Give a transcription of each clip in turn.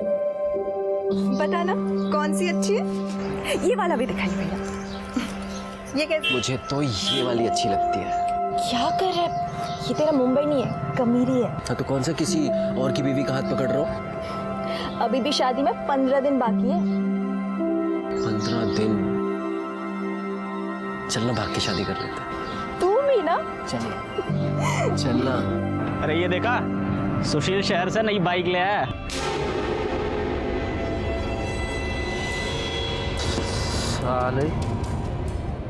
बताना कौन सी अच्छी है? ये वाला भी दिखाइए भैया। ये कैसे? मुझे तो ये वाली अच्छी लगती है। क्या कर रहा है? ये तेरा मुंबई नहीं है, कमीरी है। हाँ तो कौन सा किसी और की बीवी का हाथ पकड़ रहा हो? अभी भी शादी में 15 दिन बाकी है। 15 दिन? चलना भाग के शादी कर लेते हैं। तू भी ना? चलना चलना। अरे ये देखा, सुशील शहर से नई बाइक ले आया। साले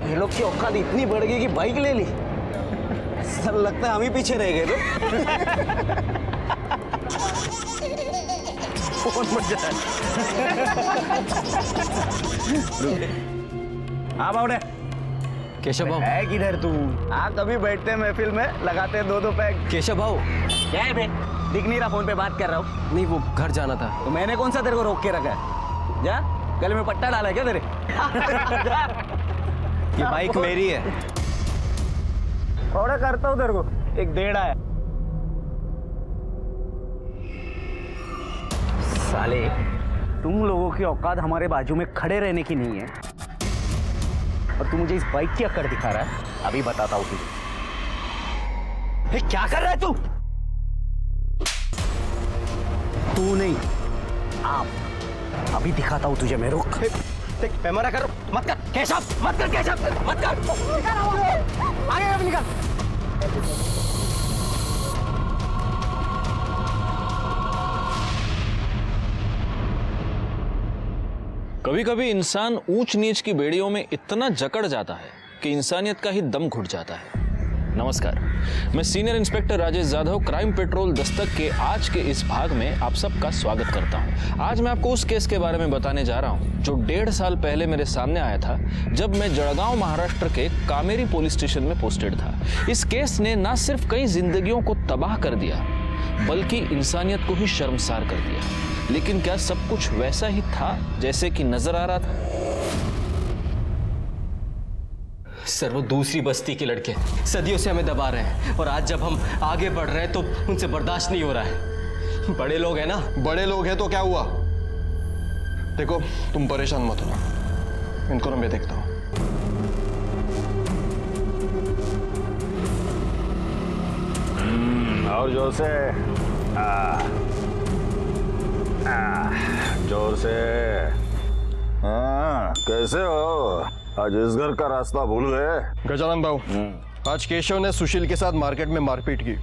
ये लोग की औकात इतनी बढ़ गई कि बाइक ले ली। सर लगता है हम ही पीछे रह गए तो। बहुत मजा है। हाँ बावड़े, केशव भाऊ है किधर तू? हाँ कभी बैठते हैं महफिल में, लगाते हैं 2-2 पैक। केशव भाऊ क्या है बे? दिख नहीं रहा, फोन पे बात कर रहा हूँ। नहीं वो घर जाना था। तो मैंने कौन सा तेरे को रोक के रखा है? जा, गले में पट्टा डाला है क्या तेरे? ये बाइक मेरी है। थोड़ा करता हूँ तेरे को, एक डेढ़ा है। साले तुम लोगों की औकात हमारे बाजू में खड़े रहने की नहीं है, और तू मुझे इस बाइक की अकड़ दिखा रहा है। अभी बताता हूँ तुझे। क्या कर रहा है तू? तू नहीं, आप। अभी दिखाता हूँ तुझे मैं। रुक, पैमाना करो मत कर केशव, मत कर केशव, मत कर। आगे अब निकल। कभी कभी इंसान ऊंच नीच की बेड़ियों में इतना जकड़ जाता है कि इंसानियत का ही दम घुट जाता है। नमस्कार, मैं senior inspector Rajesh Yadav crime petrol Dastak के आज के इस भाग में आप सबका स्वागत करता हूं। आज मैं आपको उस केस के बारे में बताने जा रहा हूं जो 1.5 साल पहले मेरे सामने आया था, जब मैं जळगांव महाराष्ट्र के कामेरी पुलिस स्टेशन में पोस्टेड था। इस केस ने न सिर्फ कई जिंदगियों को तबाह कर दिया बल्कि इंसानियत को ही शर्मसार कर दिया। लेकिन क्या सब कुछ वैसा ही था जैसे कि नजर आ रहा था? सर वो दूसरी बस्ती के लड़के सदियों से हमें दबा रहे हैं, और आज जब हम आगे बढ़ रहे हैं तो उनसे बर्दाश्त नहीं हो रहा है। बड़े लोग हैं ना। बड़े लोग हैं तो क्या हुआ? देखो तुम परेशान मत हो, इनको ना मैं देखता हूं। और जोर से, जोर से। हाँ, कैसे हो? आज इस घर का रास्ता भूल गए? गजानन भाऊ, आज केशव ने सुशील के साथ मार्केट में मारपीट की।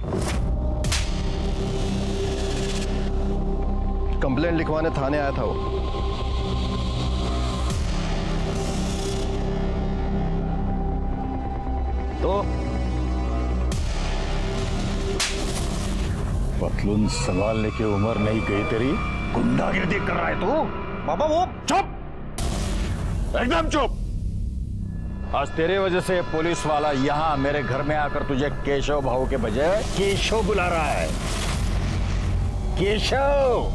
कंप्लेंट लिखवाने थाने आया था वो। तो पतलून संभालने की उम्र नहीं गई तेरी, गुंडागिर्दी कर रहा है तू। बाबा वो चुप, एकदम चुप। आज तेरे वजह से पुलिस वाला यहाँ मेरे घर में आकर तुझे केशव भाऊ के बजाय केशव बुला रहा है। केशव,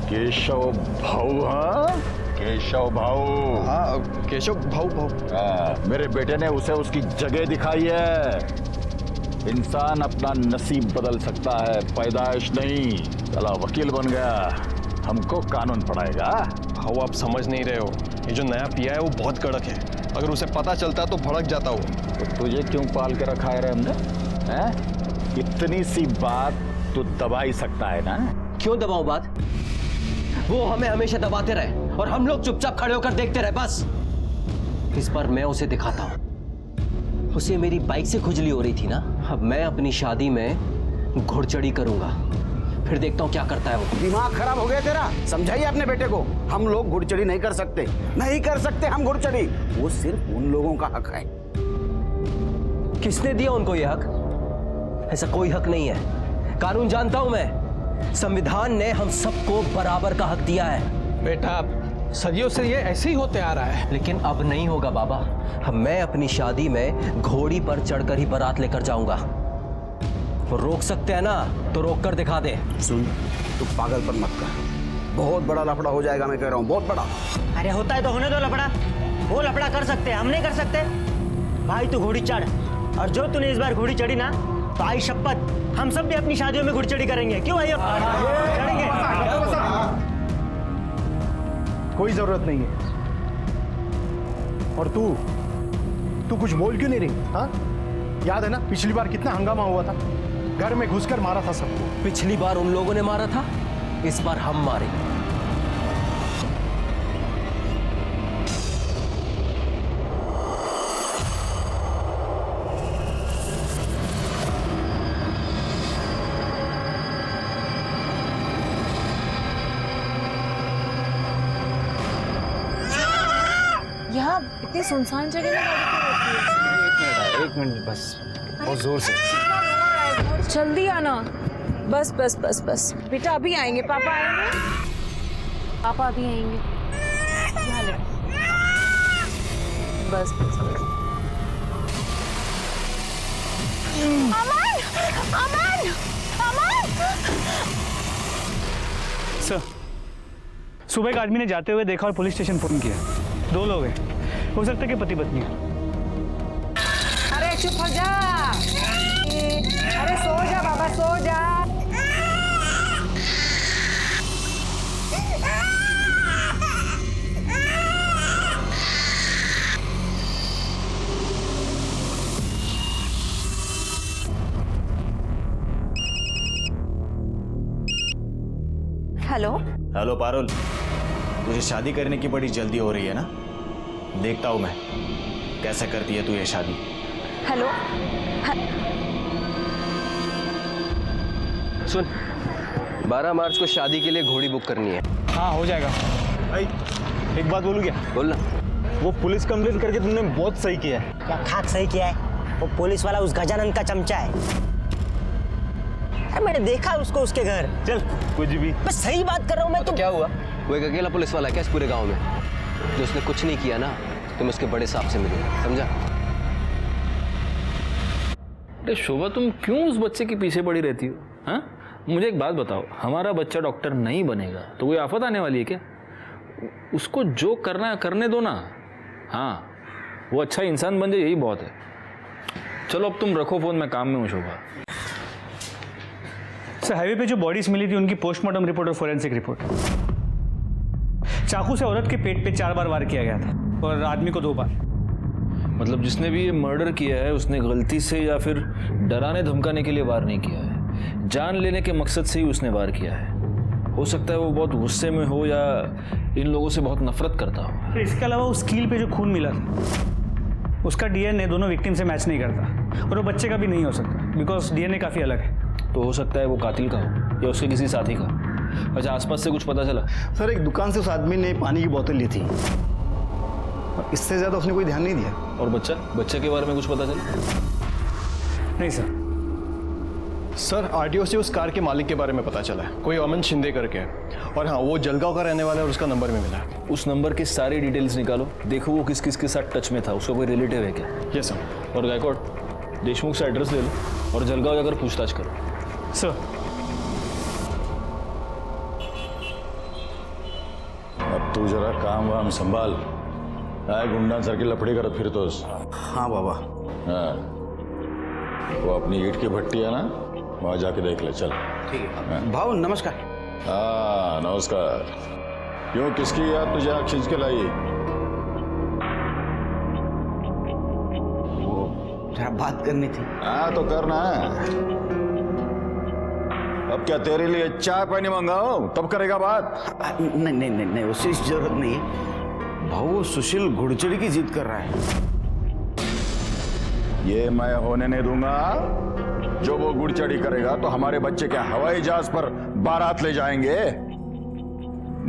केशव भाऊ। हाँ केशव भाऊ। हाँ केशव भाऊ। मेरे बेटे ने उसे उसकी जगह दिखाई है। इंसान अपना नसीब बदल सकता है, पैदाइश नहीं। चला वकील बन गया, हमको कानून पढ़ाएगा। भाऊ आप समझ नहीं रहे हो, ये जो नया पिया है वो बहुत कड़क है। अगर उसे पता चलता तो भड़क जाता वो। तो तुझे क्यों पाल के रखा है रे हमने? हैं? इतनी सी बात तू दबा ही सकता है ना? क्यों दबाऊं बात? वो हमें हमेशा दबाते रहे और हम लोग चुपचाप खड़े होकर देखते रहे। बस इस बार मैं उसे दिखाता हूं। उसे मेरी बाइक से खुजली हो रही थी ना, अब मैं अपनी शादी में घुड़चढ़ी करूंगा, फिर देखता हूं क्या करता है वो। दिमाग खराब हो गया तेरा? समझाइए अपने बेटे को। हम लोग घुड़चढ़ी नहीं कर सकते, नहीं कर सकते हम घुड़चढ़ी। वो सिर्फ उन लोगों का हक है। किसने दिया उनको ये हक? ऐसा कोई हक नहीं है। कानून जानता हूं मैं। संविधान ने हम सबको बराबर का हक दिया है। बेटा सदियों से ये ऐसे ही होते आ रहा है। लेकिन अब नहीं होगा बाबा। अब मैं अपनी शादी में घोड़ी पर चढ़कर ही बारात लेकर जाऊंगा। वो रोक सकते हैं ना, तो रोक कर दिखा दे। सुन, तू पागलपन मत कर, बहुत बड़ा लफड़ा हो जाएगा। मैं कह रहा हूँ बहुत बड़ा। अरे होता है तो होने दो लफड़ा। वो लफड़ा कर सकते हैं, हम नहीं कर सकते। भाई तू घोड़ी चढ़, और जो तूने इस बार घोड़ी चढ़ी ना, तो आई शपथ हम सब भी अपनी शादियों में घुड़चड़ी करेंगे। क्यों भाई? चढ़ेंगे। कोई जरूरत नहीं है। और तू कुछ बोल क्यों नहीं रही? हाँ, याद है ना पिछली बार कितना हंगामा हुआ था? घर में घुसकर मारा था सबको। पिछली बार उन लोगों ने मारा था, इस बार हम मारेंगे। यहाँ इतनी सुनसान जगह में गाड़ी क्यों रोकी है? एक मिनट बस, बहुत जोर से। जल्दी आना। बस बस बस बस बेटा, अभी आएंगे पापा, आएंगे पापा, अभी आएंगे। यहाँ ले। बस बस बस। अमन, अमन, अमन। सर, सुबह एक आदमी ने जाते हुए देखा और पुलिस स्टेशन फोन किया। 2 लोग हैं, हो सकता है कि पति पत्नी है। अरे चुप हो जा, अरे सो जा बाबा, सो जा। हेलो हेलो पारुल, तुझे शादी करने की बड़ी जल्दी हो रही है ना? देखता हूं मैं कैसे करती है तू ये शादी। हेलो। सुन, 12 मार्च को शादी के लिए घोड़ी बुक करनी है। हाँ, हो जाएगा। भाई एक बात बोलूं क्या? बोलना। वो पुलिस कंप्लेंट करके तुमने बहुत सही किया है। क्या खाक सही किया है? वो पुलिस वाला उस गजानंद का चमचा है। अरे मैंने देखा उसको उसके घर। चल कुछ भी। मैं सही बात कर रहा हूँ मैं। तो क्या हुआ? वो एक अकेला पुलिस वाला है क्या इस पूरे गांव में? जो उसने कुछ नहीं किया ना, तुम उसके बड़े साहब से मिलोगे, समझा? अरे शोभा, तुम क्यों उस बच्चे के पीछे पड़ी रहती हो? हाँ, मुझे एक बात बताओ, हमारा बच्चा डॉक्टर नहीं बनेगा तो कोई आफत आने वाली है क्या? उसको जो करना है करने दो ना। हाँ, वो अच्छा इंसान बन जाए, यही बहुत है। चलो अब तुम रखो फोन, मैं काम में हूँ शोभा। सर, हाईवे पे जो बॉडीज मिली थी उनकी पोस्टमार्टम रिपोर्ट और फोरेंसिक रिपोर्ट। चाकू से औरत के पेट पे 4 बार वार किया गया था और आदमी को 2 बार। मतलब जिसने भी ये मर्डर किया है उसने गलती से या फिर डराने धमकाने के लिए वार नहीं किया है, जान लेने के मकसद से ही उसने वार किया है। हो सकता है वो बहुत गुस्से में हो या इन लोगों से बहुत नफरत करता हो। इसके अलावा उस कील पे जो खून मिला था उसका डीएनए दोनों विक्टिम से मैच नहीं करता और वो बच्चे का भी नहीं हो सकता बिकॉज डीएनए काफ़ी अलग है। तो हो सकता है वो कातिल का हो या उसके किसी साथी का। अच्छा, आसपास से कुछ पता चला? सर, एक दुकान से उस आदमी ने पानी की बोतल ली थी, इससे ज्यादा उसने कोई ध्यान नहीं दिया। और बच्चे के बारे में कुछ पता चला? नहीं सर। सर, आरटीओ से उस कार के मालिक के बारे में पता चला है, कोई अमन शिंदे करके है। और हाँ, वो जलगांव का रहने वाला है और उसका नंबर में मिला है। उस नंबर की सारी डिटेल्स निकालो, देखो वो किस किस के साथ टच में था, उसका कोई रिलेटिव है क्या? Yes sir. और गायकवाड़, देशमुख से एड्रेस ले लो और जलगांव जाकर पूछताछ करो। सर, अब तू जरा काम वाम संभाल, आए गुंडा सर की लफड़ी करत फिर तो। हाँ बाबा। हाँ, वो अपनी ईंट की भट्टी है ना, वहां जाके देख ले। चल ठीक है भाऊ, नमस्कार। हाँ नमस्कार। क्यों, किसकी याद तुझे यहाँ खींच के लाई? वो जरा बात करनी थी। हाँ तो करना है। अब क्या तेरे लिए चाय पानी मंगाओ तब करेगा बात? नहीं नहीं नहीं नहीं, उससे जरूरत नहीं है भाऊ। वो सुशील घुड़चड़ी की जिद कर रहा है। ये मैं होने नहीं दूंगा। जो वो गुड़चड़ी करेगा तो हमारे बच्चे क्या हवाई जहाज पर बारात ले जाएंगे?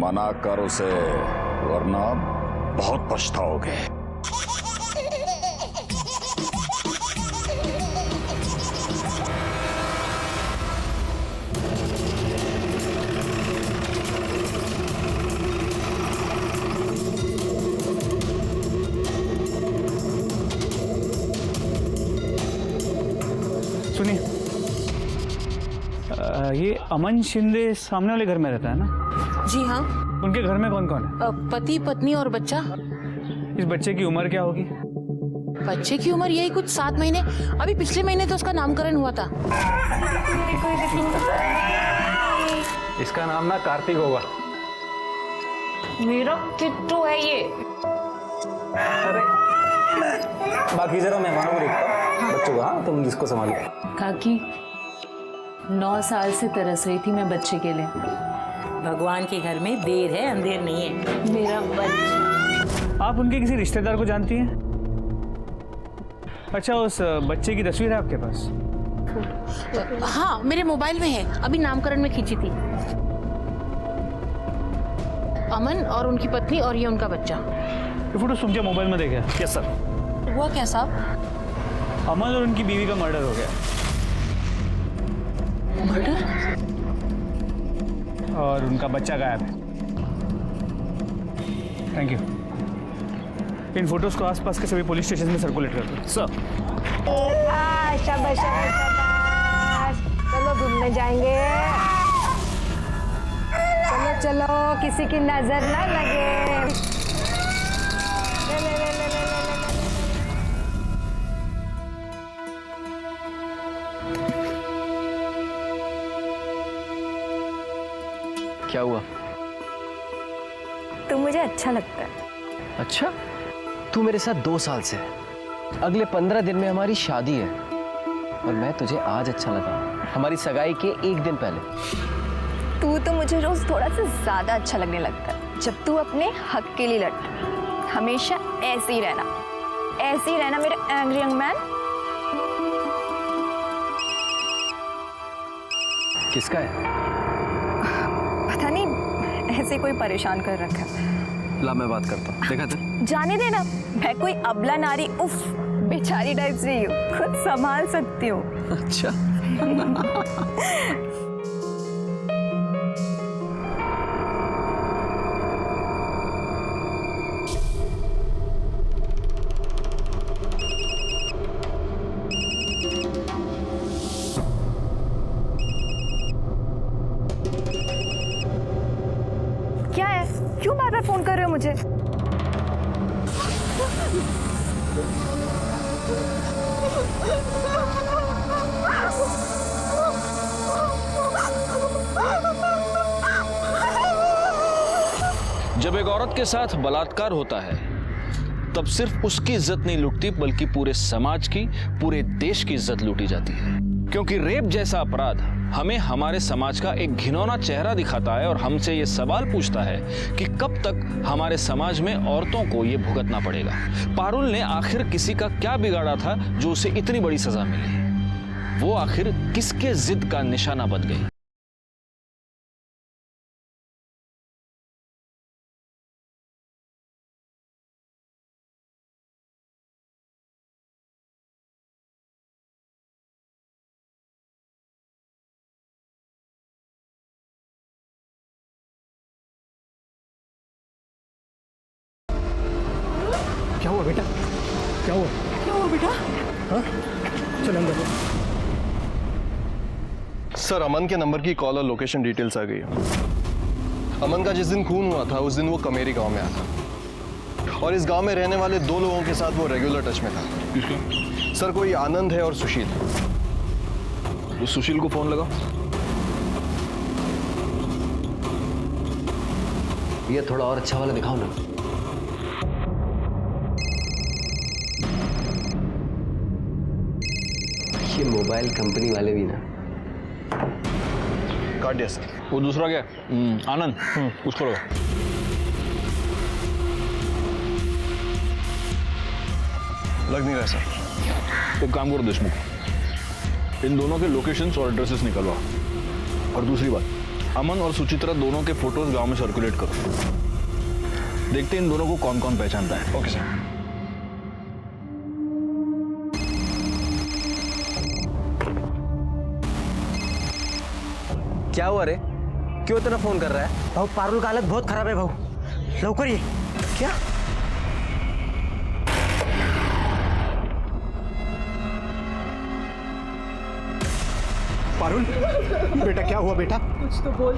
मना कर उसे, वरना बहुत पछताओगे। सुनिए, ये अमन शिंदे सामने वाले घर में रहता है ना? जी हाँ। उनके घर में कौन कौन है? पति, पत्नी और बच्चा। इस बच्चे की उम्र क्या होगी? बच्चे की उम्र यही कुछ 7 महीने। अभी पिछले महीने तो उसका नामकरण हुआ था। इसका नाम ना कार्तिक होगा। मेरा किट्टू है ये। अरे बाकी जरा मेहमानों को देखता बच्चों को। हाँ तुम जिसको संभालो। काकी 9 साल से तरस रही थी मैं बच्चे के लिए। भगवान के घर में देर है अंधेर नहीं है। मेरा बच्चा। आप उनके किसी रिश्तेदार को जानती हैं? अच्छा, उस बच्चे की तस्वीर है आपके पास? हाँ मेरे मोबाइल में है, अभी नामकरण में खींची थी। अमन और उनकी पत्नी और ये उनका बच्चा। ये फोटो तुमके मोबाइल में देखा? Yes sir. हुआ क्या साहब? अमन और उनकी बीवी का मर्डर हो गया। मर्डर? और उनका बच्चा गायब है। Thank you. इन फोटोज को आसपास के सभी पुलिस स्टेशन में सर्कुलेट कर दो। सर शाबाश शाबाश, चलो घूमने जाएंगे। चलो चलो, किसी की नजर ना लगे। ले, ले, ले, ले, ले, ले, ले, ले। क्या हुआ? तू मुझे अच्छा लगता है। अच्छा, तू मेरे साथ 2 साल से है। अगले 15 दिन में हमारी शादी है और मैं तुझे आज अच्छा लगा, हमारी सगाई के 1 दिन पहले। तू तो मुझे रोज थोड़ा सा ज्यादा अच्छा लगने लगता है जब तू अपने हक के लिए लड़ता है। हमेशा ऐसे ही रहना मेरे एंग्री यंग मैन। किसका है? पता नहीं, ऐसे कोई परेशान कर रखा है। ला मैं बात करता हूँ। देखा था? जाने देना, मैं कोई अबला नारी उफ बेचारी टाइप से ही हूँ, खुद संभाल सकती हूँ। अच्छा। क्या है, क्यों बार बार फोन कर रहे हो मुझे? जब एक औरत के साथ बलात्कार होता है तब सिर्फ उसकी इज्जत नहीं लुटती बल्कि पूरे समाज की, पूरे देश की इज्जत लूटी जाती है। क्योंकि रेप जैसा अपराध हमें हमारे समाज का एक घिनौना चेहरा दिखाता है और हमसे ये सवाल पूछता है कि कब तक हमारे समाज में औरतों को ये भुगतना पड़ेगा। पारुल ने आखिर किसी का क्या बिगाड़ा था जो उसे इतनी बड़ी सजा मिली? वो आखिर किसके जिद का निशाना बन गई? क्या हुआ बेटा? क्या हुआ? क्या हुआ बेटा? हाँ, चल अंदर। सर, अमन के नंबर की कॉल और लोकेशन डिटेल्स आ गई है। अमन का जिस दिन खून हुआ था उस दिन वो कमेरी गांव में आया था और इस गांव में रहने वाले 2 लोगों के साथ वो रेगुलर टच में था। किसका? सर, कोई आनंद है और सुशील। तो सुशील को फोन लगा। ये थोड़ा और अच्छा वाला दिखाओ ना। ये मोबाइल कंपनी वाले भी ना। काट दिया सर। वो दूसरा क्या? आनंद, उसको लगा। लग नहीं रहा सर। एक काम करो देशमुख, इन दोनों के लोकेशंस और एड्रेसेस निकलवा। और दूसरी बात, अमन और सुचित्रा दोनों के फोटोज गांव में सर्कुलेट करो। देखते हैं इन दोनों को कौन कौन पहचानता है। Okay sir. क्या हुआ रे? क्यों इतना फोन कर रहा है? भाऊ पारुल का हालत बहुत खराब है भाऊ, लवकर ये। क्या? पारुल, बेटा क्या हुआ बेटा? कुछ तो बोल।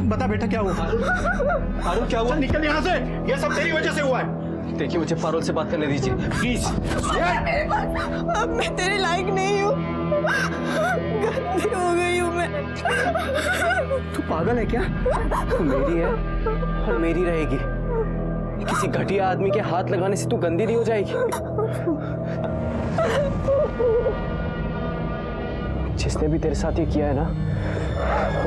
बता बेटा क्या हुआ? पारुल क्या हुआ? निकल यहाँ से, ये सब तेरी वजह से हुआ है। देखिए मुझे पारुल से बात करने दीजिए प्लीज। अब मैं तेरे लायक नहीं हूँ, गंदी हो गई हूँ मैं। तू पागल है क्या? तू मेरी है और मेरी रहेगी। किसी घटिया आदमी के हाथ लगाने से तू गंदी नहीं हो जाएगी। जिसने भी तेरे साथ ये किया है ना,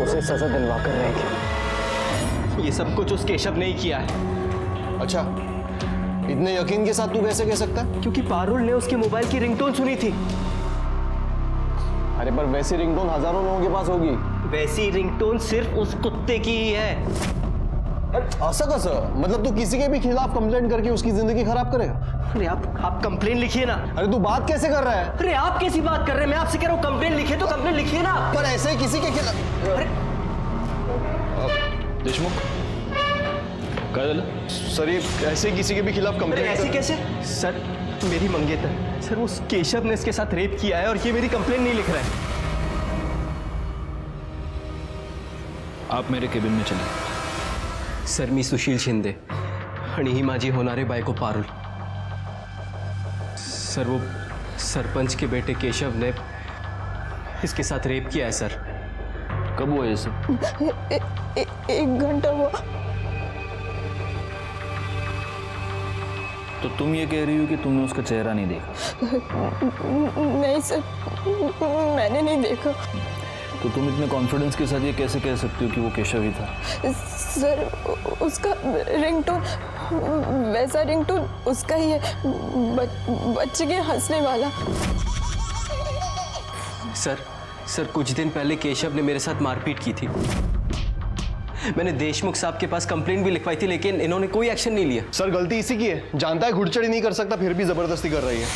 उसे सजा दिलवा कर रहेगी। ये सब कुछ उस केशव ने ही किया है। अच्छा, इतने यकीन के साथ तू कैसे कह सकता है? क्योंकि पारुल ने उसके मोबाइल की रिंगटोन सुनी थी। अरे पर वैसी रिंगटोन हजारों लोगों के पास होगी। वैसी रिंगटोन सिर्फ उस कुत्ते की ही है। ऐसा कैसा? मतलब तू किसी के भी खिलाफ कंप्लेंट करके उसकी जिंदगी खराब करेगा? अरे आप कंप्लेन लिखिए ना। अरे तू बात कैसे कर रहा है? अरे आप कैसी बात कर रहे हैं? मैं आपसे कह रहा हूँ कंप्लेन लिखिए तो कंप्लेन लिखिए ना। पर ऐसे ही किसी के खिलाफ। अरे देशमुख काजल, सर ये ऐसे किसी के भी खिलाफ अरे कंप्लेंट ऐसी कैसे? सर मेरी मंगेतर सर, उस केशव ने इसके साथ रेप किया है और ये मेरी कंप्लेन नहीं लिख रहा है। आप मेरे केबिन में चलिए। सर मी सुशील शिंदे आणि ही माझी होणारे बायको पारुल। सर वो सरपंच के बेटे केशव ने इसके साथ रेप किया है सर। कब हुआ ये सब? एक घंटा हुआ। तो तुम ये कह रही हो कि तुमने उसका चेहरा नहीं देखा? नहीं सर, मैंने नहीं देखा। तो तुम इतने कॉन्फिडेंस के साथ ये कैसे कह सकती हो कि वो केशव ही था? सर उसका रिंगटोन, वैसा रिंगटोन उसका ही है, बच्चे के हंसने वाला। सर कुछ दिन पहले केशव ने मेरे साथ मारपीट की थी। मैंने देशमुख साहब के पास कंप्लेंट भी लिखवाई थी, लेकिन इन्होंने कोई एक्शन नहीं लिया। सर गलती इसी की है, जानता है घुड़चड़ी नहीं कर सकता फिर भी जबरदस्ती कर रही है।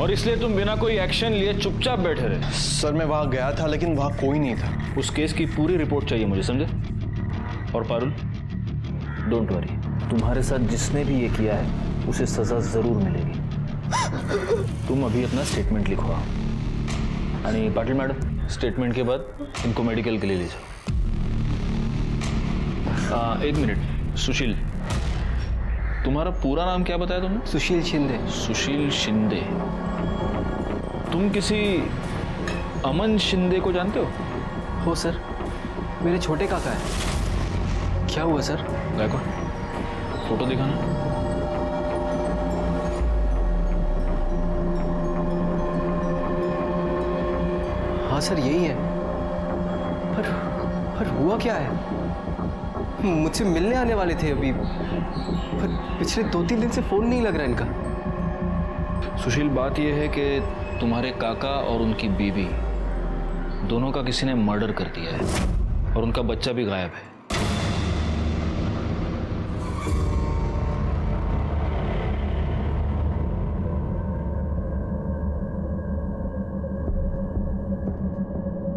और इसलिए तुम बिना कोई एक्शन लिए चुपचाप बैठे रहे? सर मैं वहां गया था लेकिन वहां कोई नहीं था। उस केस की पूरी रिपोर्ट चाहिए मुझे, समझे? और पारुल, डोंट वरी, तुम्हारे साथ जिसने भी ये किया है उसे सजा जरूर मिलेगी। तुम अभी अपना स्टेटमेंट लिखवाओ। आणि पाटिल मैडम, स्टेटमेंट के बाद इनको मेडिकल के लिए ले जाओ। एक मिनट, सुशील, तुम्हारा पूरा नाम क्या बताया तुमने? सुशील शिंदे। सुशील शिंदे। तुम किसी अमन शिंदे को जानते हो? सर, मेरे छोटे काका है। क्या हुआ सर? गायकवाड़, फोटो दिखाना। हाँ सर यही है। पर हुआ क्या है? मुझसे मिलने आने वाले थे अभी, पर पिछले 2-3 दिन से फोन नहीं लग रहा इनका। सुशील, बात यह है कि तुम्हारे काका और उनकी बीवी दोनों का किसी ने मर्डर कर दिया है और उनका बच्चा भी गायब है।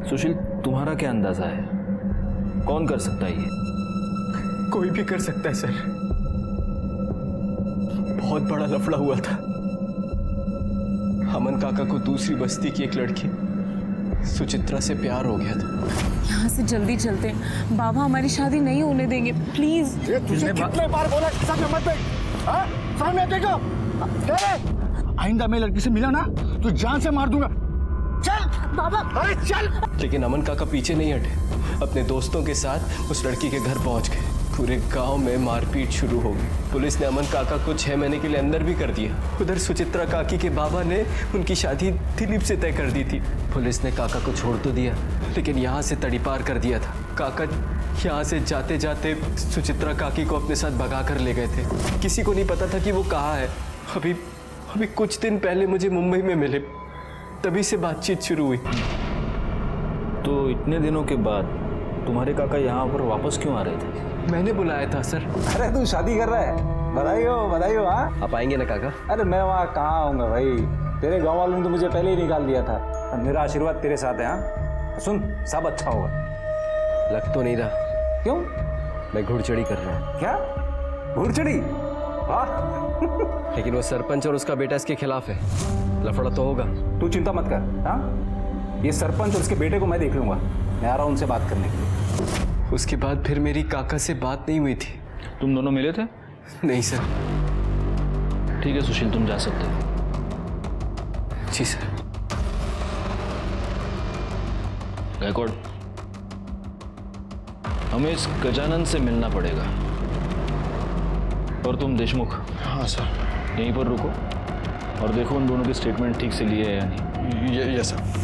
सुशील, तुम्हारा क्या अंदाजा है? कौन कर सकता है ये? कोई भी कर सकता है सर। बहुत बड़ा लफड़ा हुआ था। अमन काका को दूसरी बस्ती की एक लड़की सुचित्रा से प्यार हो गया था। यहाँ से जल्दी चलते हैं, बाबा हमारी शादी नहीं होने देंगे, प्लीज। तुझे कितने बार बोला सामने मत बैठ? हाँ? सामने देखो। क्या है? आइंदा मैं लड़की से मिला ना तो जान से मार दूंगा। चल बाबा, अरे चल। लेकिन अमन काका पीछे नहीं हटे, अपने दोस्तों के साथ उस लड़की के घर पहुंच गए। पूरे गांव में मारपीट शुरू हो गई। पुलिस ने अमन काका को 6 महीने के लिए अंदर भी कर दिया। उधर सुचित्रा काकी के बाबा ने उनकी शादी दिलीप से तय कर दी थी। पुलिस ने काका को छोड़ तो दिया, लेकिन यहाँ से तड़ीपार कर दिया था। काका यहाँ से जाते जाते सुचित्रा काकी को अपने साथ भगा कर ले गए थे। किसी को नहीं पता था कि वो कहाँ है। अभी कुछ दिन पहले मुझे मुंबई में मिले, तभी से बातचीत शुरू हुई। तो इतने दिनों के बाद तुम्हारे काका यहाँ पर वापस क्यों आ रहे थे? मैंने बुलाया था सर। अरे तू शादी कर रहा है? बधाई हो। हाँ, आप आएंगे ना काका? अरे मैं वहाँ कहाँ आऊँगा भाई, तेरे गांव वालों ने तो मुझे पहले ही निकाल दिया था। और मेरा आशीर्वाद तेरे साथ है। हाँ सुन, सब अच्छा होगा। लग तो नहीं रहा। क्यों? मैं घुड़चड़ी कर रहा हूँ। क्या घुड़चड़ी? हाँ लेकिन वो सरपंच और उसका बेटा इसके खिलाफ है, लफड़ा तो होगा। तू चिंता मत कर। हाँ, ये सरपंच और उसके बेटे को मैं देख लूंगा। मैं आ रहा हूँ उनसे बात करने के लिए। उसके बाद फिर मेरी काका से बात नहीं हुई थी। तुम दोनों मिले थे? नहीं सर। ठीक है सुशील, तुम जा सकते हो। जी सर। गायकवाड़, हमें इस गजानन से मिलना पड़ेगा। और तुम देशमुख, हाँ सर। यहीं पर रुको और देखो उन दोनों के स्टेटमेंट ठीक से लिए है या नहीं। Yes sir.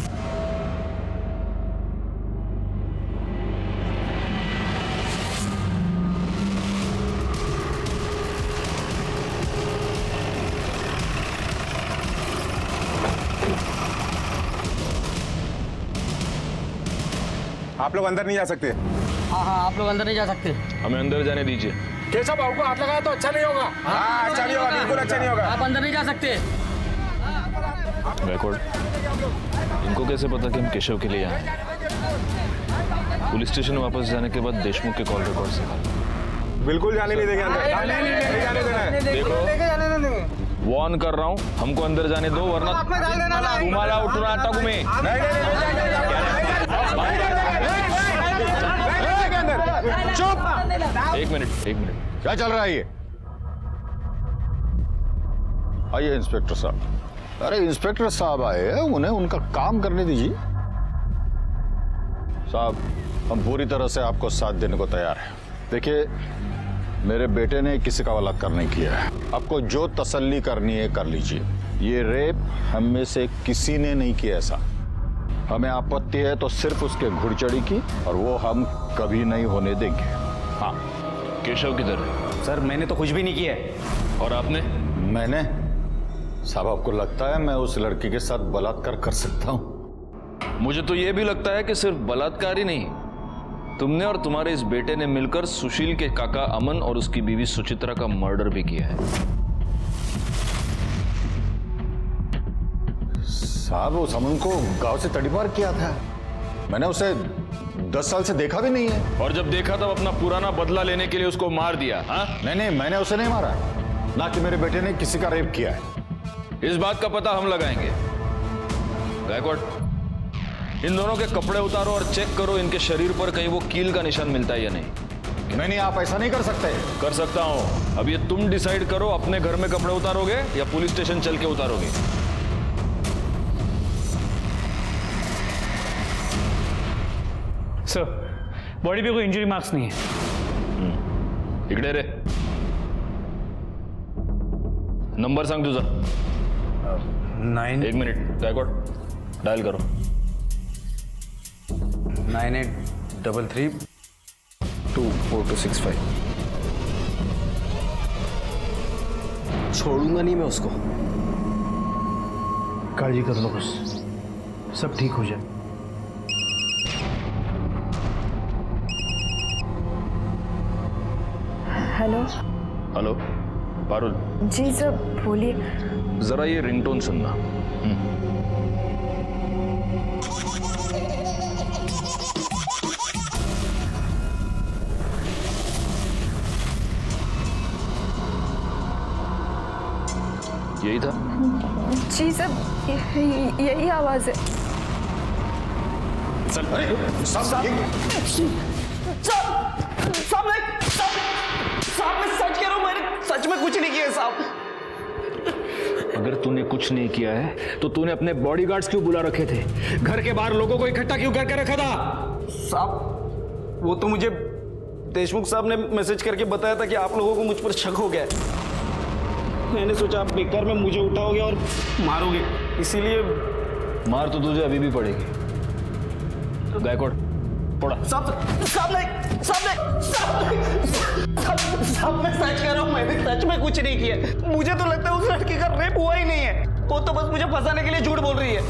आप लोग अंदर नहीं जा सकते। हाँ हाँ, आप लोग अंदर नहीं जा सकते। हमें अंदर जाने दीजिए। केशव बाबू को हाथ लगाया तो अच्छा नहीं होगा। हाँ, अच्छा नहीं होगा, बिल्कुल अच्छा नहीं होगा। आप अंदर नहीं जा सकते। गायकवाड़, इनको कैसे पता कि हम केशव के लिए आए? पुलिस स्टेशन वापस जाने के बाद देशमुख के कॉल रिकॉर्ड से बिल्कुल जाने नहीं देंगे अंदर। नहीं जाने देना है। देखो, वार्न कर रहा हूँ, हमको अंदर जाने दो वरना तुम्हारा उठना टक में। चुप। एक मिनट। क्या चल रहा है ये? आइए इंस्पेक्टर साहब। अरे इंस्पेक्टर साहब आए हैं, उन्हें उनका काम करने दीजिए। साहब, हम पूरी तरह से आपको साथ देने को तैयार हैं। देखिए, मेरे बेटे ने किसी का बलात्कार नहीं किया है। आपको जो तसल्ली करनी है कर लीजिए। ये रेप हम में से किसी ने नहीं किया ऐसा। हमें आपत्ति है तो सिर्फ उसके घुड़चढ़ी की, और वो हम कभी नहीं होने देंगे। हाँ। केशव किधर है? सर, मैंने तो कुछ भी नहीं किया है। और आपने? मैंने? साहब, आपको लगता है मैं उस लड़की के साथ बलात्कार कर सकता हूं? मुझे तो यह भी लगता है कि सिर्फ बलात्कार ही नहीं, तुमने और तुम्हारे इस बेटे ने मिलकर सुशील के काका अमन और उसकी बीवी सुचित्रा का मर्डर भी किया है। साहब, उस अमन को गांव से तड़ीपार किया था। मैंने उसे 10 साल से देखा भी नहीं है। और जब देखा तब अपना पुराना बदला लेने के लिए उसको मार दिया। हाँ? नहीं, मैंने उसे नहीं मारा, ना कि मेरे बेटे ने किसी का रेप किया है। इस बात का पता हम लगाएंगे। गायकवाड़, इन दोनों के कपड़े उतारो और चेक करो इनके शरीर पर कहीं वो कील का निशान मिलता है या नहीं। नहीं, आप ऐसा नहीं कर सकते। कर सकता हूं। अब ये तुम डिसाइड करो, अपने घर में कपड़े उतारोगे या पुलिस स्टेशन चल के उतारोगे। सर, बॉडी पे कोई इंजरी मार्क्स नहीं है। इकडे रे, नंबर सांग तुझा। 9 एक मिनिट, गायकवाड़ डायल करो। 9833 24265। छोड़ूंगा नहीं मैं उसको। काळजी करू नकोस, सब ठीक हो जाए। हेलो। हेलो पारुल। जी सर, बोलिए। जरा ये रिंगटोन सुनना। यही था? जी सर, यही आवाज है। साहब, मैं सच कह रहा हूं, मैंने सच में कुछ नहीं किया साहब। अगर तूने कुछ नहीं किया है तो तूने अपने बॉडीगार्ड्स क्यों बुला रखे थे? घर के बाहर लोगों को इकट्ठा क्यों करके रखा था? साहब, वो तो मुझे देशमुख साहब ने मैसेज करके बताया था कि आप लोगों को मुझ पर शक हो गया है। मैंने सोचा आप बेकार में मुझे उठाओगे और मारोगे, इसीलिए। मार तो तुझे अभी भी पड़ेगी। गायकवाड़, पड़ा। साहब मैं सच कह रहा हूँ, मैंने सच में कुछ नहीं किया। मुझे तो लगता है उस लड़की का रेप हुआ ही नहीं है। वो तो बस मुझे फंसाने के लिए झूठ बोल रही है।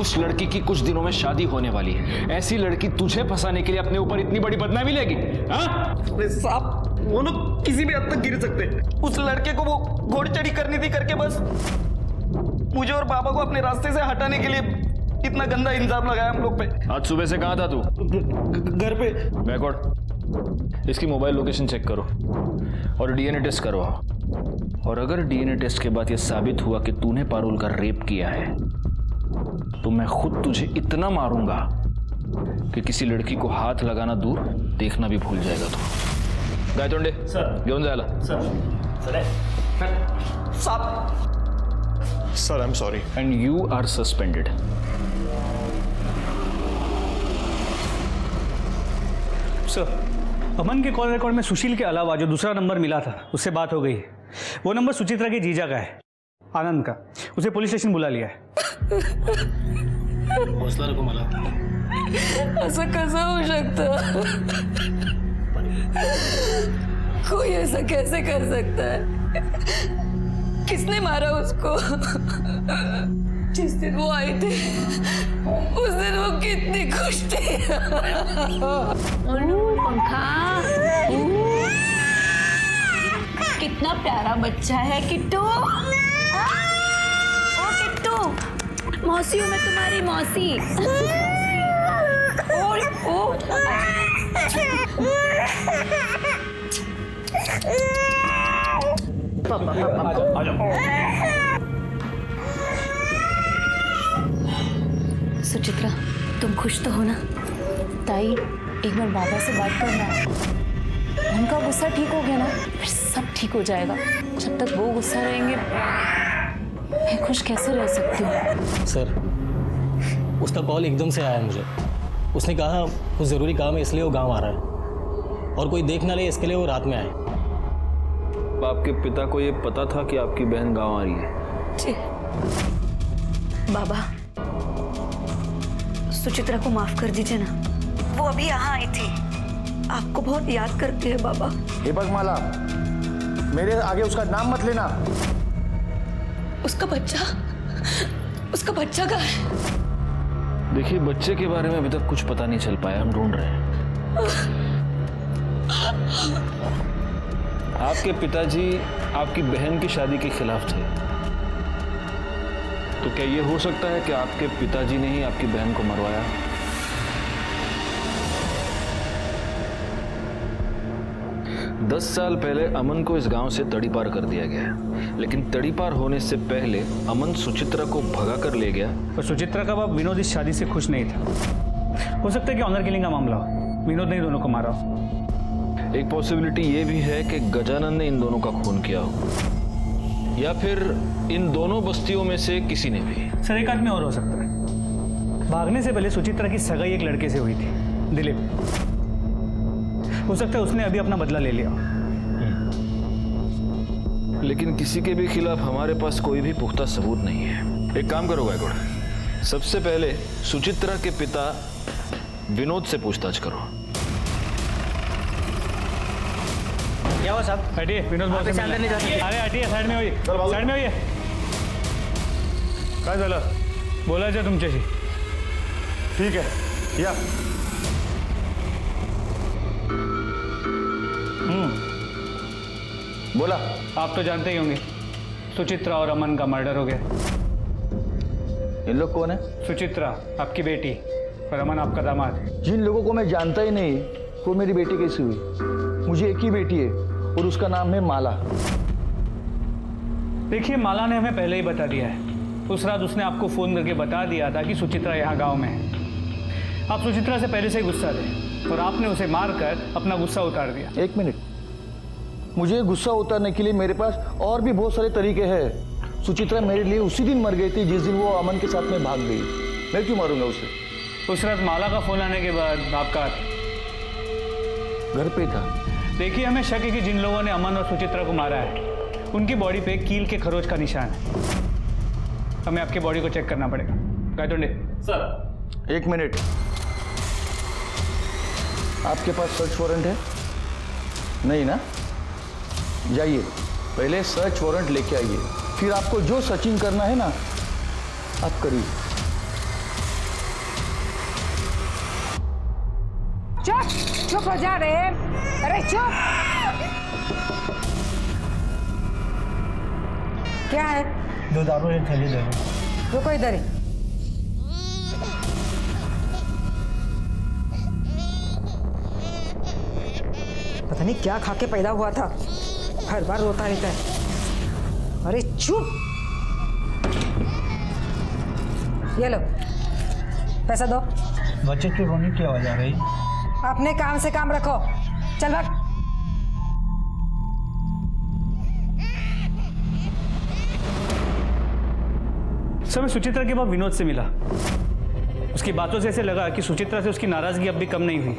उस लड़की की कुछ दिनों में शादी होने वाली है। ऐसी लड़की तुझे फंसाने के लिए अपने ऊपर इतनी बड़ी बदनामी लेगी? हाँ? साहब, वो लोग किसी भी हद तक गिर सकते। उस लड़के को वो घोड़चढ़ी करनी थी करके बस मुझे और बाबा को अपने रास्ते से हटाने के लिए इतना गंदा इल्जाम लगाया हम लोग पे। आज सुबह से कहाँ था तू? घर पे। गायकवाड़, इसकी मोबाइल लोकेशन चेक करो और डीएनए टेस्ट करवाओ। और अगर डीएनए टेस्ट के बाद यह साबित हुआ कि तूने पारुल का रेप किया है तो मैं खुद तुझे इतना मारूंगा कि किसी लड़की को हाथ लगाना दूर, देखना भी भूल जाएगा तू। गायतोंडे, सर, घेऊन जायला। सर साहब sir I am sorry. And you are suspended. Sir, Aman के कॉल रिकॉर्ड में सुशील के अलावा जो दूसरा नंबर मिला था उससे बात हो गई है। वो नंबर सुचित्रा के जीजा का है, आनंद का। उसे पुलिस स्टेशन बुला लिया है। हौसला रखो मला। असं कसं होऊ शकतं? कोई ऐसा कैसे कर सकता है? किसने मारा उसको? जिस दिन वो आए थे उस दिन वो कितनी खुश थी। पंखा कितना प्यारा बच्चा है किट्टू। ओ किट्टू, मौसी हूँ मैं तुम्हारी मौसी। ओ पापा सुचित्रा, तुम खुश तो हो ना? ताई, एक बार बाबा से बात करना। उनका गुस्सा ठीक हो गया ना, फिर सब ठीक हो जाएगा। जब तक वो गुस्सा रहेंगे मैं खुश कैसे रह सकती हूँ? सर, उसका कॉल एकदम से आया मुझे। उसने कहा कुछ ज़रूरी काम है इसलिए वो गांव आ रहा है और कोई देख ना ले इसके लिए वो रात में आए। आपके पिता को ये पता था कि आपकी बहन गांव आ रही है? जी। बाबा, सुचित्रा को माफ कर दीजिए ना, वो अभी यहाँ आई थी, आपको बहुत याद करती है बाबा। ये बस माला, मेरे आगे उसका नाम मत लेना। उसका बच्चा कहाँ है? देखिए, बच्चे के बारे में अभी तक कुछ पता नहीं चल पाया, हम ढूंढ रहे हैं। आपके पिताजी आपकी बहन की शादी के खिलाफ थे, तो क्या ये हो सकता है कि आपके पिताजी ने ही आपकी बहन को मरवाया? दस साल पहले अमन को इस गांव से तड़ीपार कर दिया गया, लेकिन तड़ीपार होने से पहले अमन सुचित्रा को भगा कर ले गया। और सुचित्रा का बाप विनोद इस शादी से खुश नहीं था। हो सकता है कि ऑनर किलिंग का मामला हो, विनोद ने दोनों को मारा हो। एक पॉसिबिलिटी ये भी है कि गजानन ने इन दोनों का खून किया हो, या फिर इन दोनों बस्तियों में से किसी ने भी। सर, एक आदमी और हो सकता है। भागने से पहले सुचित्रा की सगाई एक लड़के से हुई थी, दिलीप। हो सकता है उसने अभी अपना बदला ले लिया। लेकिन किसी के भी खिलाफ हमारे पास कोई भी पुख्ता सबूत नहीं है। एक काम करो गायकवाड़, सबसे पहले सुचित्रा के पिता विनोद से पूछताछ करो। क्या हुआ साहब? हटिए, विनोद बॉस से मिलना है। अरे हटिए, साइड में होइए, साइड में होइए। काय झालं? बोलायचं तुमच्याशी। ठीक है, या बोला। आप तो जानते ही होंगे, सुचित्रा और अमन का मर्डर हो गया। इन लोग कौन है? सुचित्रा आपकी बेटी और अमन आपका दामाद। जिन लोगों को मैं जानता ही नहीं, वो मेरी बेटी कैसी हुई? मुझे एक ही बेटी है और उसका नाम है माला। देखिए, माला ने हमें पहले ही बता दिया है। उस रात उसने आपको फोन करके बता दिया था कि सुचित्रा यहाँ गांव में है। आप सुचित्रा से पहले से ही गुस्सा थे और आपने उसे मारकर अपना गुस्सा उतार दिया। एक मिनट, मुझे गुस्सा उतारने के लिए मेरे पास और भी बहुत सारे तरीके हैं। सुचित्रा मेरे लिए उसी दिन मर गई थी जिस दिन वो अमन के साथ में भाग गई। मैं क्यों मारूंगा उसे? उस रात माला का फोन आने के बाद आपका घर पे था। देखिए, हमें शक है कि जिन लोगों ने अमन और सुचित्रा को मारा है उनकी बॉडी पे कील के खरोच का निशान है। हमें आपके बॉडी को चेक करना पड़ेगा। गायतोंडे सर, एक मिनट। आपके पास सर्च वारंट है? नहीं ना? जाइए, पहले सर्च वारंट लेके आइए, फिर आपको जो सर्चिंग करना है ना आप करिए। चुप हो जा रे। अरे चुप। क्या है? 2 दारू एक थैली दे दो। रुको इधर ही। पता नहीं क्या खा के पैदा हुआ था, हर बार रोता रहता है। अरे चुप। ये लो, पैसा दो। बच्चे की रोने की आवाज आ रही। अपने काम से काम रखो। चल भाग। सर मैं सुचित्रा के बाद विनोद से मिला। उसकी बातों से ऐसे लगा कि सुचित्रा से उसकी नाराजगी अब भी कम नहीं हुई।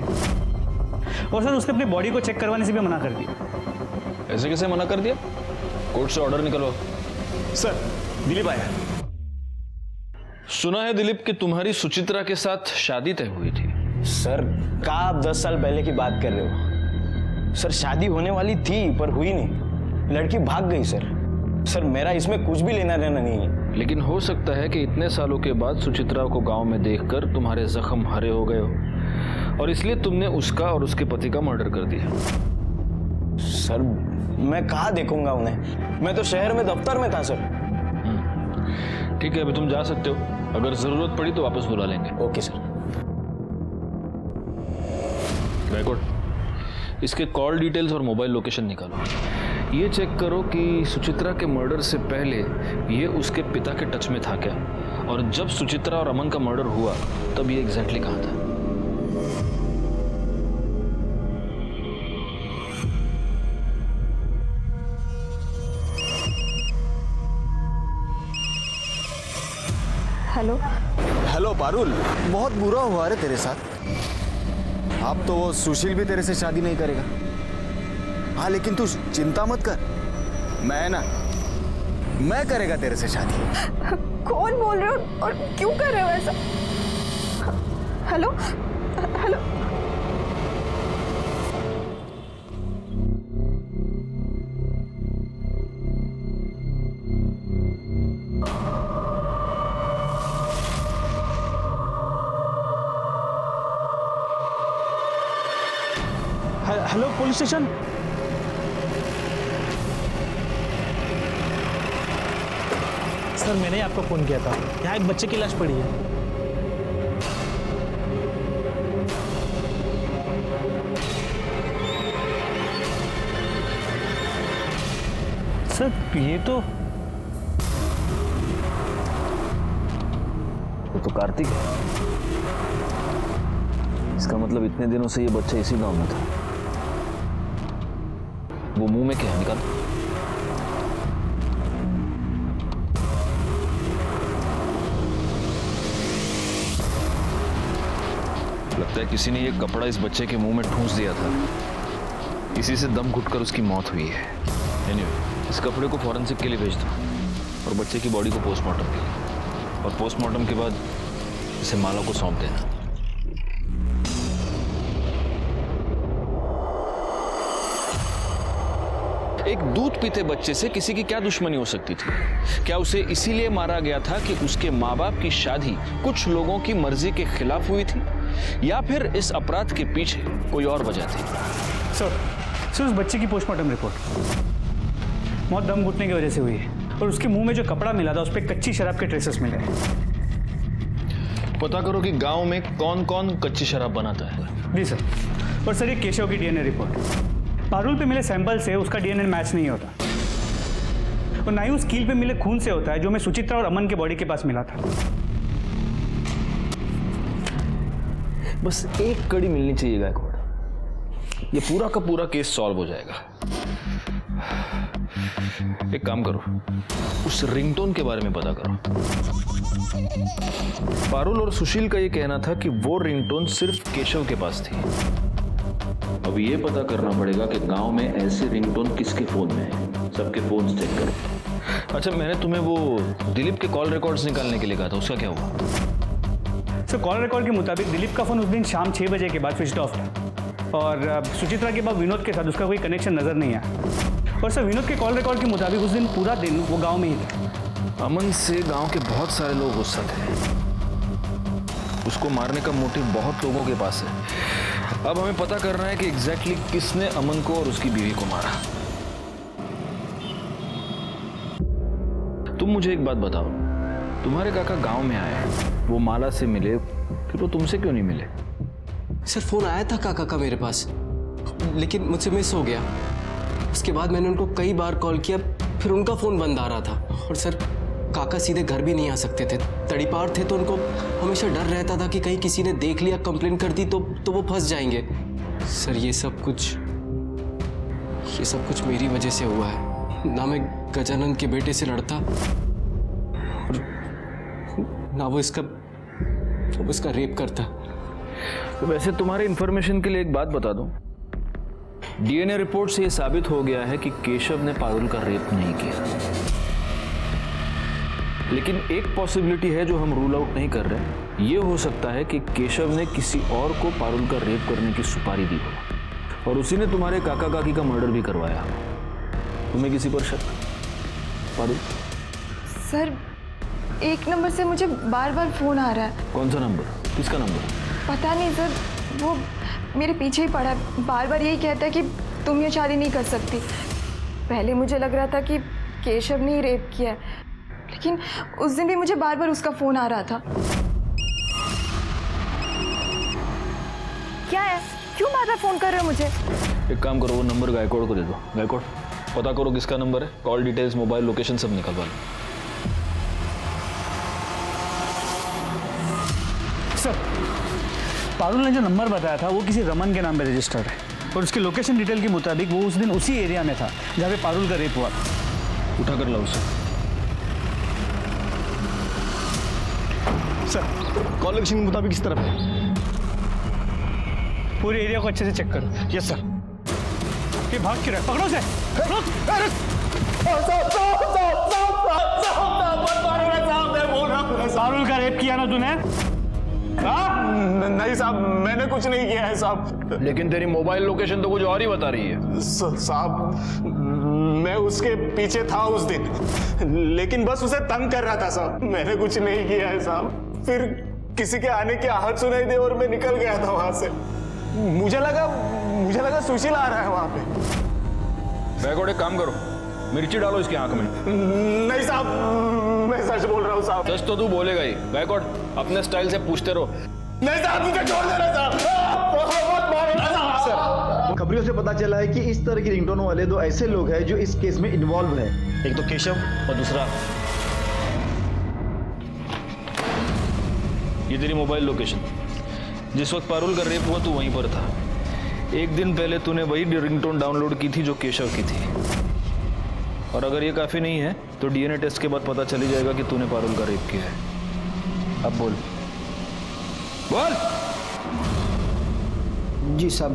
और सर उसने अपनी बॉडी को चेक करवाने से भी मना कर दिया। ऐसे कैसे मना कर दिया? कोर्ट से ऑर्डर निकलवाओ। सर दिलीप आया। सुना है दिलीप कि तुम्हारी सुचित्रा के साथ शादी तय हुई थी। सर कहा आप 10 साल पहले की बात कर रहे हो? सर शादी होने वाली थी पर हुई नहीं, लड़की भाग गई सर। सर मेरा इसमें कुछ भी लेना देना नहीं है। लेकिन हो सकता है कि इतने सालों के बाद सुचित्रा को गांव में देखकर तुम्हारे जख्म हरे हो गए हो और इसलिए तुमने उसका और उसके पति का मर्डर कर दिया। सर मैं कहाँ देखूंगा उन्हें, मैं तो शहर में दफ्तर में था सर। ठीक है, अभी तुम जा सकते हो, अगर जरूरत पड़ी तो वापस बुला लेंगे। Okay sir. बैकवर्ड इसके कॉल डिटेल्स और मोबाइल लोकेशन निकालो। ये चेक करो कि सुचित्रा के मर्डर से पहले ये उसके पिता के टच में था क्या, और जब सुचित्रा और अमन का मर्डर हुआ तब ये एग्जैक्टली कहाँ था। हेलो हेलो पारुल, बहुत बुरा हुआ रे तेरे साथ। अब तो वो सुशील भी तेरे से शादी नहीं करेगा। हाँ लेकिन तू चिंता मत कर, मैं करेगा तेरे से शादी। कौन बोल रहे हो और क्यों कर रहे हो ऐसा? Hello hello hello police station. Sir मैंने आपको फ़ोन किया था, यहाँ एक बच्चे की लाश पड़ी है। सर ये तो कार्तिक है। इसका मतलब इतने दिनों से ये बच्चा इसी गांव में था। वो मुंह में क्या है, निकाल। लगता है किसी ने ये कपड़ा इस बच्चे के मुंह में ठूंस दिया था, इसी से दम घुटकर उसकी मौत हुई है। एनीवे, इस कपड़े को फॉरेंसिक के लिए भेज दो और बच्चे की बॉडी को पोस्टमार्टम के लिए, और पोस्टमार्टम के बाद इसे माला को सौंप देना। एक दूध पीते बच्चे से किसी की क्या दुश्मनी हो सकती थी? क्या उसे इसीलिए मारा गया था कि उसके माँ बाप की शादी कुछ लोगों की मर्जी के खिलाफ हुई थी, या फिर इस अपराध के पीछे कोई और वजह थी? सर उस बच्चे की पोस्टमार्टम रिपोर्ट मौत दम घुटने की वजह से हुई है, और उसके मुंह में जो कपड़ा मिला था उस पर कच्ची शराब के ट्रेसेस मिले। पता करो कि गांव में कौन कौन कच्ची शराब बनाता है। जी सर। और सर ये केशव की डीएनए रिपोर्ट, पारुल पे मिले सैंपल से उसका डीएनए मैच नहीं होता, और ना ही उस कील पे मिले खून से होता है जो मैं सुचित्रा और अमन के बॉडी के पास मिला था। बस एक कड़ी मिलनी चाहिए गायकवाड़, ये पूरा का पूरा केस सॉल्व हो जाएगा। एक काम करो, उस रिंगटोन के बारे में पता करो। पारुल और सुशील का ये कहना था कि वो रिंगटोन सिर्फ केशव के पास थी। अब ये पता करना पड़ेगा कि गांव में ऐसे रिंगटोन किसके फोन में है। सबके फोन चेक करो। अच्छा, मैंने तुम्हें वो दिलीप के कॉल रिकॉर्ड्स निकालने के लिए कहा था, उसका क्या हुआ? सर कॉल रिकॉर्ड के मुताबिक दिलीप का फोन उस दिन शाम 6 बजे के बाद स्विच ऑफ था, और सुचित्रा के बाद विनोद के साथ उसका कोई कनेक्शन नजर नहीं आया। और सर विनोद के कॉल रिकॉर्ड के मुताबिक उस दिन पूरा दिन वो गाँव में ही था। अमन से गांव के बहुत सारे लोग गुस्सा थे, उसको मारने का मोटिव बहुत लोगों के पास है। अब हमें पता करना है कि एग्जैक्टली किसने अमन को और उसकी बीवी को मारा। तुम मुझे एक बात बताओ, तुम्हारे काका गांव में आए, वो माला से मिले, फिर वो तुमसे क्यों नहीं मिले? सर फोन आया था काका का मेरे पास, लेकिन मुझसे मिस हो गया। उसके बाद मैंने उनको कई बार कॉल किया, फिर उनका फोन बंद आ रहा था। और सर काका सीधे घर भी नहीं आ सकते थे, तड़ीपार थे, तो उनको हमेशा डर रहता था कि कहीं किसी ने देख लिया, कंप्लेंट कर दी तो वो फंस जाएंगे। सर ये सब कुछ मेरी वजह से हुआ है। ना मैं गजानन के बेटे से लड़ता, ना वो इसका रेप करता। तो वैसे तुम्हारे इंफॉर्मेशन के लिए एक बात बता दूं, डीएनए रिपोर्ट से यह साबित हो गया है कि केशव ने पारुल का रेप नहीं किया। लेकिन एक पॉसिबिलिटी है जो हम रूल आउट नहीं कर रहे। ये हो सकता है कि केशव ने किसी और को पारुल का रेप करने की सुपारी दी हो और उसी ने तुम्हारे काका काकी का मर्डर भी करवाया। तुम्हें किसी पर शक? पारुल? सर, एक नंबर से मुझे बार बार फोन आ रहा है। कौन सा नंबर? किसका नंबर? पता नहीं सर, वो मेरे पीछे ही पड़ा है। बार बार यही कहता है कि तुम ये शादी नहीं कर सकती। पहले मुझे लग रहा था कि केशव ने ही रेप किया है, लेकिन उस दिन भी मुझे बार बार उसका फोन आ रहा था। क्या है? क्यों बार बार फोन कर रहे हो मुझे? एक काम करो, वो नंबर गायकवाड़ को दे दो। गायकवाड़, पता करो किसका नंबर है, कॉल डिटेल्स, मोबाइल लोकेशन सब निकलवा लो। सर, पारुल ने जो नंबर बताया था वो किसी रमन के नाम पे रजिस्टर्ड है और उसके लोकेशन डिटेल के मुताबिक वो उस दिन उसी एरिया में था जहाँ पे पारुल का रेप हुआ। उठा कर लाओ उसे। सर, कॉल लोकेशन के मुताबिक किस तरफ है? पूरे एरिया को अच्छे से चेक करो। Yes sir. ये भाग क्यों रहा है? पकड़ो उसे। पारुल का रेप किया ना तूने? नहीं साहब, मैंने कुछ नहीं किया है साहब। लेकिन तेरी मोबाइल लोकेशन तो कुछ और ही बता रही है। साहब, मैं उसके पीछे था उस दिन, लेकिन बस उसे तंग कर रहा था साहब। मैंने कुछ नहीं किया है साहब। फिर किसी के आने की आहट सुनाई दी और मैं निकल गया था वहां से। मुझे लगा सुशील आ रहा है वहां पे। गायकवाड़, एक काम करो, मिर्ची डालो इसकी आंख में। नहीं साहब, मैं सच बोल रहा हूँ साहब। सच तो तू बोलेगा ही। गायकवाड़, अपने स्टाइल से पूछते रहो। नहीं साहब, मुझे छोड़ देना साहब। सर, खबरों से पता चला है कि इस तरह की रिंगटोन वाले दो ऐसे लोग हैं जो इस केस में इन्वॉल्व है। एक तो केशव और दूसरा ये तेरी मोबाइल लोकेशन। जिस वक्त पारुल का रेप हुआ तू वहीं पर था। एक दिन पहले तूने वही रिंगटोन डाउनलोड की थी जो केशव की थी। और अगर ये काफी नहीं है तो डीएनए टेस्ट के बाद पता चली जाएगा कि तूने पारुल का रेप किया है। अब बोल बोल। जी साहब,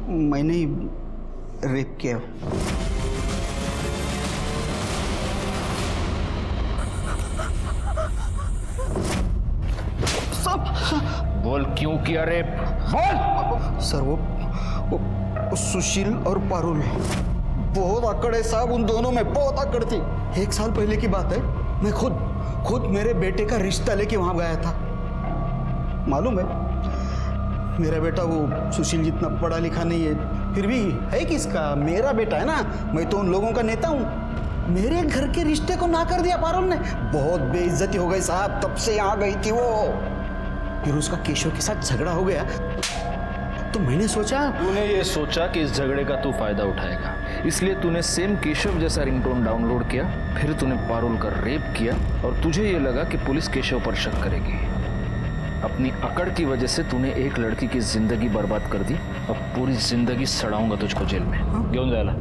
मैंने ही रेप किया। बोल, क्यों किया रेप? बोल। सर, वो सुशील और पारुल बहुत आकड़ है साहब। उन दोनों में बहुत आकड़ थी। 1 साल पहले की बात है, मैं खुद मेरे बेटे का रिश्ता लेके वहां गया था। मालूम है, मेरा बेटा वो सुशील जितना पढ़ा लिखा नहीं है, फिर भी है किसका? मेरा बेटा है ना। मैं तो उन लोगों का नेता हूं। मेरे घर के रिश्ते को ना कर दिया पारुल ने। बहुत बेइज्जती हो गई साहब, तब से यहाँ गई थी वो। फिर उसका केशव के साथ झगड़ा हो गया तो मैंने सोचा। तूने ये सोचा कि इस झगड़े का तू फायदा उठाएगा, इसलिए तूने सेम केशव जैसा रिंगटोन डाउनलोड किया। फिर तूने पारुल का रेप किया और तुझे ये लगा कि पुलिस केशव पर शक करेगी। अपनी अकड़ की वजह से तूने एक लड़की की जिंदगी बर्बाद कर दी। अब पूरी जिंदगी सड़ाऊंगा तुझको जेल में। क्यों जायला?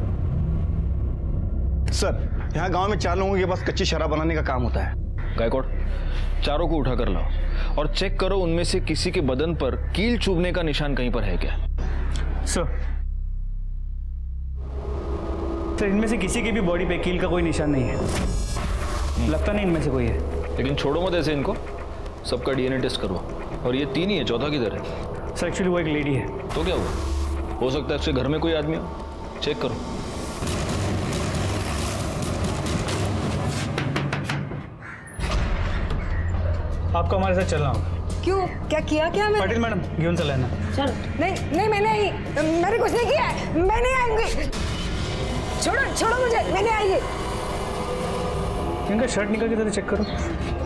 सर, यहाँ गांव में 4 लोगों के पास कच्ची शराब बनाने का काम होता है। गायकवाड़, चारों को उठा कर लाओ और चेक करो उनमें से किसी के बदन पर कील चुभने का निशान कहीं पर है क्या। सर, इनमें से किसी की भी बॉडी पे कील का कोई निशान नहीं है। लगता नहीं इनमें से कोई है। लेकिन छोड़ो मत ऐसे इनको, सबका डीएनए टेस्ट करवाओ। और ये 3 ही है, चौथा किधर है? सर, एक्चुअली वो एक लेडी है। तो क्या हुआ? हो सकता है उसके घर में कोई आदमी हो। चेक करो। आपको हमारे साथ चलना होगा। क्यों? क्या किया? क्या मैं? पाटिल मैडम, घेऊन चला ना। चल। नहीं, मैं नहीं, मैंने कुछ नहीं किया है। मैं नहीं आऊंगी। छोड़ो मुझे, मैं नहीं आएगी। इनका शर्ट निकाल के जरा चेक करो।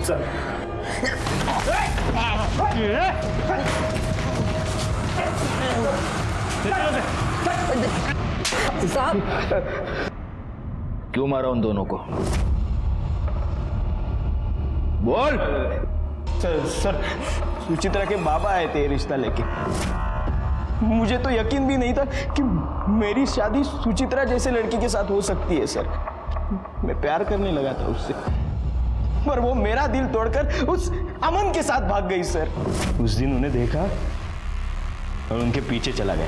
सर, साहब, क्यों मारा उन दोनों को? बोल। सर, सुचित्रा के बाबा आए थे रिश्ता लेके। मुझे तो यकीन भी नहीं था कि मेरी शादी सुचित्रा जैसे लड़की के साथ हो सकती है सर। मैं प्यार करने लगा था उससे। पर वो मेरा दिल तोड़कर उस अमन के साथ भाग गई सर। उस दिन उन्हें देखा और उनके पीछे चला गया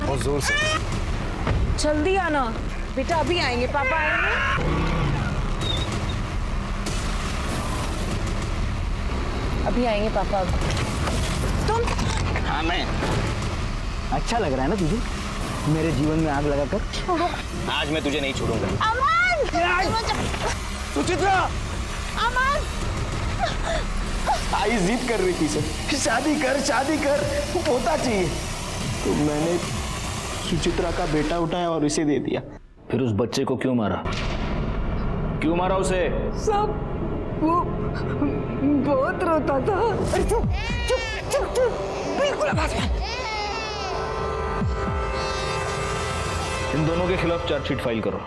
बहुत जोर से। जल्दी आना बेटा, अभी आएंगे, पापा आएंगे। अभी आएंगे पापा। तुम? हाँ मैं। अच्छा लग रहा है ना तुझे मेरे जीवन में आग लगाकर? छोड़ो। आज मैं तुझे नहीं छोड़ूंगा। अमन! सुचित्रा! अमन! आई जिद कर रही थी सर, शादी कर होता चाहिए, तो मैंने सुचित्रा का बेटा उठाया और उसे दे दिया। फिर उस बच्चे को क्यों मारा? क्यों मारा उसे? सब वो बहुत रोता था। अरे चुप चुप चुप चुप, बिल्कुल आवाज मत। इन दोनों के खिलाफ चार्जशीट फाइल करो।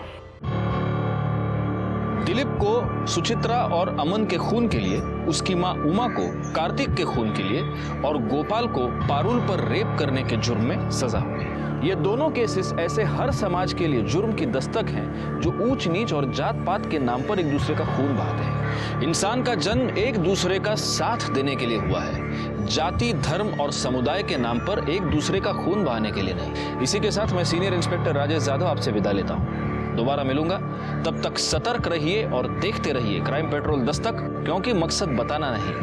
दिलीप को सुचित्रा और अमन के खून के लिए, उसकी मां उमा को कार्तिक के खून के लिए और गोपाल को पारुल पर रेप करने के जुर्म में सजा हुई। ये दोनों केसेस ऐसे हर समाज के लिए जुर्म की दस्तक हैं जो ऊंच नीच और जात पात के नाम पर एक दूसरे का खून बहाते हैं। इंसान का जन्म एक दूसरे का साथ देने के लिए हुआ है, जाति, धर्म और समुदाय के नाम पर एक दूसरे का खून बहाने के लिए नहीं। इसी के साथ मैं सीनियर इंस्पेक्टर राजेश जाधव आपसे विदा लेता हूँ। दोबारा मिलूंगा, तब तक सतर्क रहिए और देखते रहिए क्राइम पेट्रोल दस्तक, क्योंकि मकसद बताना नहीं,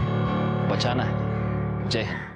बचाना है। जय हिंद।